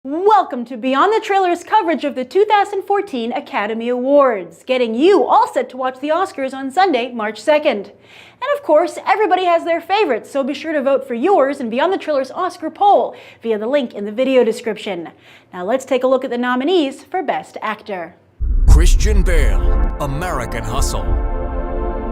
Welcome to Beyond the Trailers coverage of the 2014 Academy Awards, getting you all set to watch the Oscars on Sunday, March 2nd. And of course, everybody has their favorites, so be sure to vote for yours in Beyond the Trailers Oscar poll via the link in the video description. Now let's take a look at the nominees for Best Actor. Christian Bale, American Hustle.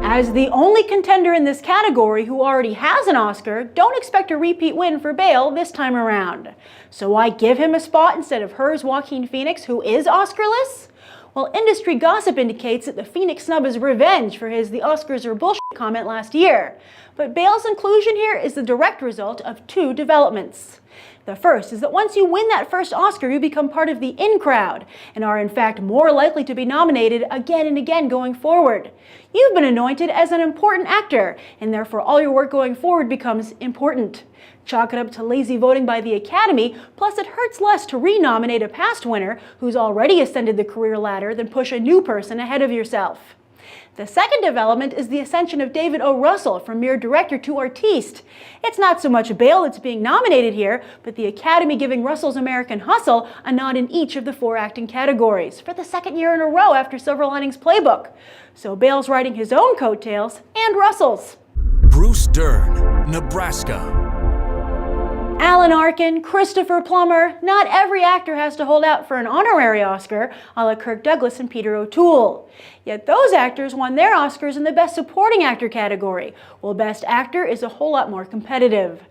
As the only contender in this category who already has an Oscar, don't expect a repeat win for Bale this time around. So why give him a spot instead of hers Joaquin Phoenix, who is Oscarless? Well, industry gossip indicates that the Phoenix snub is revenge for his "the Oscars are bullshit" comment last year. But Bale's inclusion here is the direct result of two developments. The first is that once you win that first Oscar, you become part of the in crowd and are in fact more likely to be nominated again and again going forward. You've been anointed as an important actor, and therefore all your work going forward becomes important. Chalk it up to lazy voting by the Academy, plus it hurts less to re-nominate a past winner who's already ascended the career ladder than push a new person ahead of yourself. The second development is the ascension of David O. Russell from mere director to artiste. It's not so much Bale that's being nominated here, but the Academy giving Russell's American Hustle a nod in each of the four acting categories for the second year in a row after Silver Linings Playbook. So Bale's riding his own coattails and Russell's. Bruce Dern, Nebraska. Alan Arkin, Christopher Plummer, not every actor has to hold out for an honorary Oscar, a la Kirk Douglas and Peter O'Toole. Yet those actors won their Oscars in the Best Supporting Actor category, while Best Actor is a whole lot more competitive.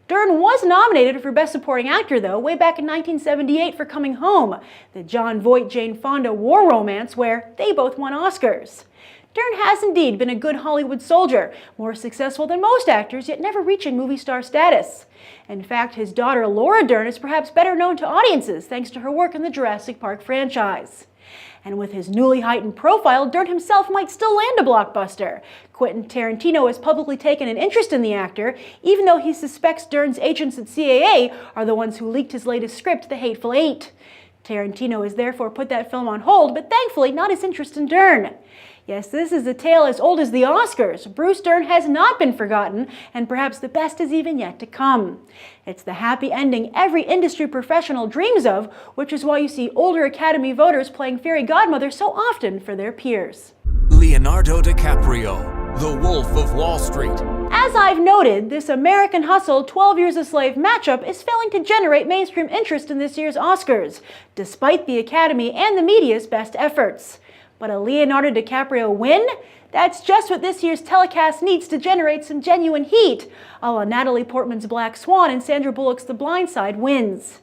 Dern was nominated for Best Supporting Actor, though, way back in 1978 for Coming Home, the Jon Voight-Jane Fonda war romance where they both won Oscars. Dern has indeed been a good Hollywood soldier, more successful than most actors, yet never reaching movie star status. In fact, his daughter Laura Dern is perhaps better known to audiences thanks to her work in the Jurassic Park franchise. And with his newly heightened profile, Dern himself might still land a blockbuster. Quentin Tarantino has publicly taken an interest in the actor, even though he suspects Dern's agents at CAA are the ones who leaked his latest script, The Hateful Eight. Tarantino has therefore put that film on hold, but thankfully not his interest in Dern. Yes, this is a tale as old as the Oscars. Bruce Dern has not been forgotten, and perhaps the best is even yet to come. It's the happy ending every industry professional dreams of, which is why you see older Academy voters playing fairy godmother so often for their peers. Leonardo DiCaprio, The Wolf of Wall Street. As I've noted, this American Hustle 12 Years a Slave matchup is failing to generate mainstream interest in this year's Oscars, despite the Academy and the media's best efforts. But a Leonardo DiCaprio win? That's just what this year's telecast needs to generate some genuine heat, a la Natalie Portman's Black Swan and Sandra Bullock's The Blind Side wins.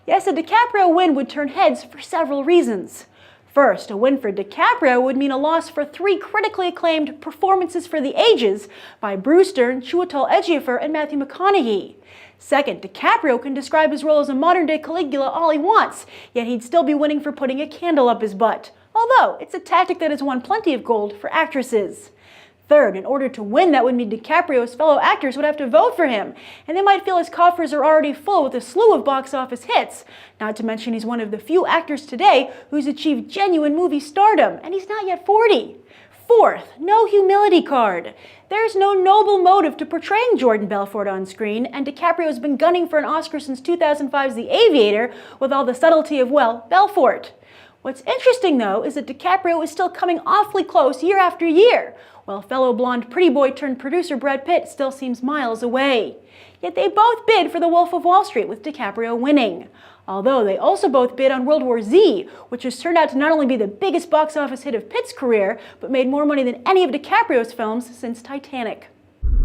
Yes, a DiCaprio win would turn heads for several reasons. First, a win for DiCaprio would mean a loss for three critically acclaimed performances for the ages by Bruce Dern, Chiwetel Ejiofor, and Matthew McConaughey. Second, DiCaprio can describe his role as a modern-day Caligula all he wants, yet he'd still be winning for putting a candle up his butt. Although, it's a tactic that has won plenty of gold for actresses. Third, in order to win, that would mean DiCaprio's fellow actors would have to vote for him, and they might feel his coffers are already full with a slew of box office hits, not to mention he's one of the few actors today who's achieved genuine movie stardom, and he's not yet 40. Fourth, no humility card. There's no noble motive to portraying Jordan Belfort on screen, and DiCaprio's been gunning for an Oscar since 2005's The Aviator with all the subtlety of, well, Belfort. What's interesting, though, is that DiCaprio is still coming awfully close year after year, while fellow blonde pretty boy turned producer Brad Pitt still seems miles away. Yet they both bid for The Wolf of Wall Street, with DiCaprio winning. Although they also both bid on World War Z, which has turned out to not only be the biggest box office hit of Pitt's career, but made more money than any of DiCaprio's films since Titanic.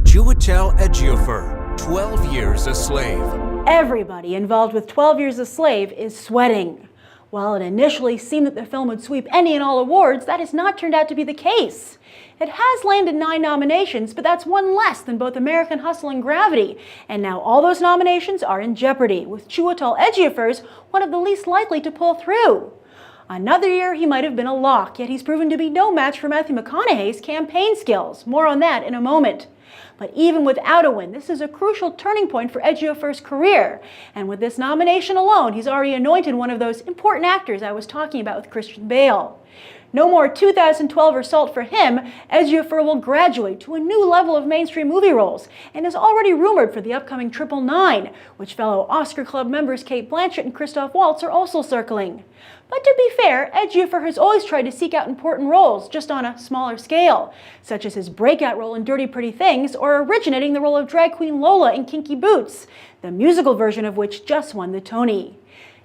Chiwetel Ejiofor, 12 Years a Slave. Everybody involved with 12 Years a Slave is sweating. While it initially seemed that the film would sweep any and all awards, that has not turned out to be the case. It has landed 9 nominations, but that's one less than both American Hustle and Gravity, and now all those nominations are in jeopardy, with Chiwetel Ejiofor's one of the least likely to pull through. Another year he might have been a lock, yet he's proven to be no match for Matthew McConaughey's campaign skills. More on that in a moment. But even without a win, this is a crucial turning point for Ejiofor's career. And with this nomination alone, he's already anointed one of those important actors I was talking about with Christian Bale. No more 2012 result for him. Ejiofor will graduate to a new level of mainstream movie roles and is already rumored for the upcoming 999, which fellow Oscar Club members Cate Blanchett and Christoph Waltz are also circling. But to be fair, Ejiofor has always tried to seek out important roles, just on a smaller scale, such as his breakout role in Dirty Pretty Things or originating the role of drag queen Lola in Kinky Boots, the musical version of which just won the Tony.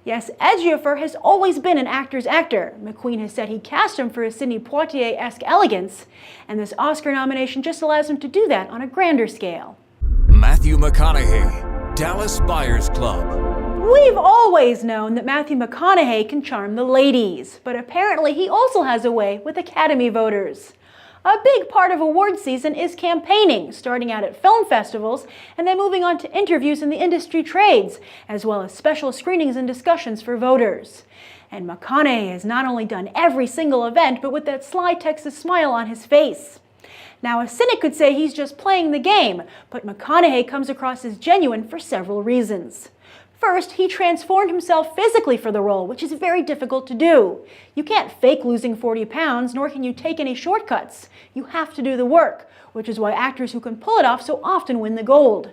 Yes, Ejiofor has always been an actor's actor. McQueen has said he cast him for his Sidney Poitier-esque elegance, and this Oscar nomination just allows him to do that on a grander scale. Matthew McConaughey, Dallas Buyers Club. We've always known that Matthew McConaughey can charm the ladies, but apparently he also has a way with Academy voters. A big part of award season is campaigning, starting out at film festivals and then moving on to interviews in the industry trades, as well as special screenings and discussions for voters. And McConaughey has not only done every single event, but with that sly Texas smile on his face. Now, a cynic could say he's just playing the game, but McConaughey comes across as genuine for several reasons. First, he transformed himself physically for the role, which is very difficult to do. You can't fake losing 40 pounds, nor can you take any shortcuts. You have to do the work, which is why actors who can pull it off so often win the gold.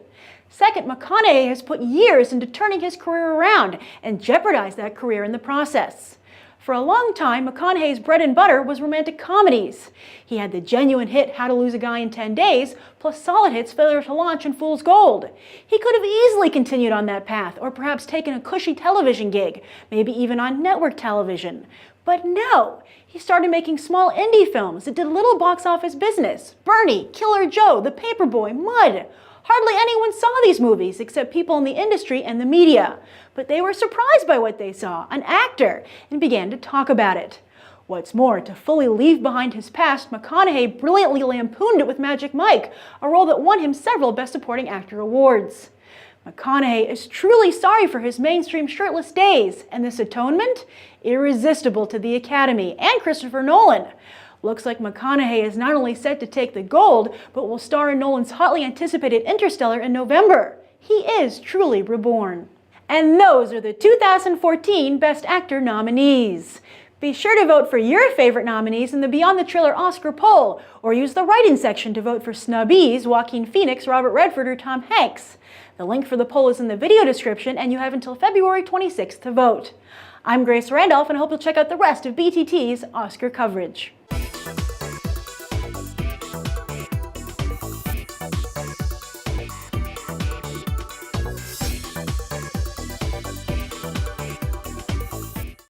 Second, McConaughey has put years into turning his career around and jeopardized that career in the process. For a long time, McConaughey's bread and butter was romantic comedies. He had the genuine hit How to Lose a Guy in 10 Days, plus solid hits Failure to Launch and Fool's Gold. He could have easily continued on that path, or perhaps taken a cushy television gig, maybe even on network television. But no, he started making small indie films that did little box office business. Bernie, Killer Joe, The Paperboy, Mud. Hardly anyone saw these movies except people in the industry and the media. But they were surprised by what they saw, an actor, and began to talk about it. What's more, to fully leave behind his past, McConaughey brilliantly lampooned it with Magic Mike, a role that won him several Best Supporting Actor awards. McConaughey is truly sorry for his mainstream shirtless days, and this atonement? Irresistible to the Academy and Christopher Nolan. Looks like McConaughey is not only set to take the gold, but will star in Nolan's hotly anticipated Interstellar in November. He is truly reborn. And those are the 2014 Best Actor nominees. Be sure to vote for your favorite nominees in the Beyond the Trailer Oscar poll, or use the write-in section to vote for snubbies Joaquin Phoenix, Robert Redford, or Tom Hanks. The link for the poll is in the video description, and you have until February 26th to vote. I'm Grace Randolph, and I hope you'll check out the rest of BTT's Oscar coverage.